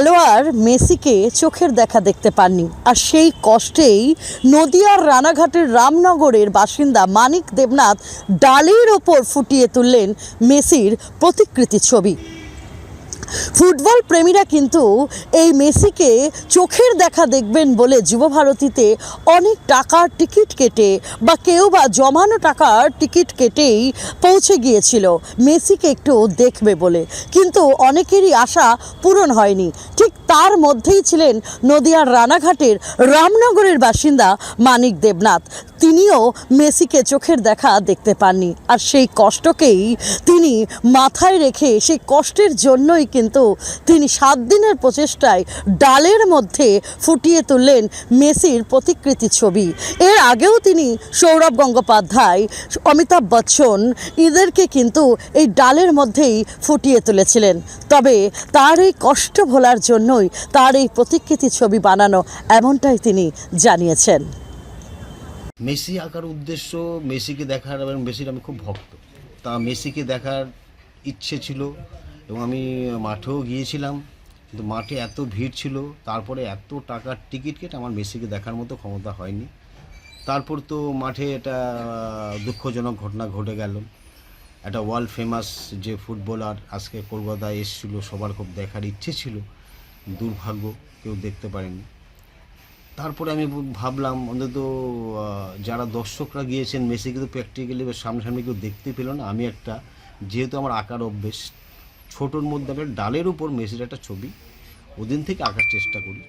খেলোয়াড় মেসিকে চোখের দেখা দেখতে পাননি, আর সেই কষ্টেই নদিয়ার রানাঘাটের রামনগরের বাসিন্দা মানিক দেবনাথ ডালের ওপর ফুটিয়ে তুললেন মেসির প্রতিকৃতি ছবি। ফুটবল প্রেমীরা কিন্তু এই মেসিকে চোখের দেখা দেখবেন বলে যুবভারতীতে অনেক টাকার টিকিট কেটে বা কেউ বা জমানো টাকার টিকিট কেটেই পৌঁছে গিয়েছিল মেসিকে একটু দেখবে বলে, কিন্তু অনেকেরই আশা পূরণ হয়নি। ঠিক তার মধ্যেই ছিলেন নদিয়ার রানাঘাটের রামনগরের বাসিন্দা মানিক দেবনাথ। তিনিও মেসিকে চোখের দেখা দেখতে পাননি, আর সেই কষ্টকেই তিনি মাথায় রেখে সেই কষ্টের জন্যই কিন্তু তিনি 7 দিনের প্রচেষ্টায় ডালের মধ্যে ফুটিয়ে তুললেন মেসির প্রতিকৃতি ছবি। এর আগেও তিনি সৌরভ গঙ্গোপাধ্যায়, অমিতাভ বচ্চন এদেরকে কিন্তু এই ডালের মধ্যেই ফুটিয়ে তুলেছিলেন। তবে তার এই কষ্ট ভোলার জন্যই তার এই প্রতিকৃতি ছবি বানানো, এমনটাই তিনি জানিয়েছেন। মেসি আঁকার উদ্দেশ্য মেসিকে দেখার, এবং মেসির আমি খুব ভক্ত, তা মেসিকে দেখার ইচ্ছে ছিল এবং আমি মাঠেও গিয়েছিলাম, কিন্তু মাঠে এত ভিড় ছিল, তারপরে এত টাকার টিকিট কেটে আমার মেসিকে দেখার মতো ক্ষমতা হয়নি। তারপর তো মাঠে এটা দুঃখজনক ঘটনা ঘটে গেল। একটা ওয়ার্ল্ড ফেমাস যে ফুটবলার আজকে কলকাতায় এসেছিলো, সবার খুব দেখার ইচ্ছে ছিল, দুর্ভাগ্য কেউ দেখতে পারেনি। তারপরে আমি ভাবলাম অন্তত যারা দর্শকরা গিয়েছেন মেসিকে তো প্র্যাকটিক্যালি সামনাসামনি কেউ দেখতে পেল না, আমি একটা, যেহেতু আমার আঁকার অভ্যেস, ছোটোর মধ্যে একটা ডালের উপর মেসির একটা ছবি ওদিন থেকে আঁকার চেষ্টা করি।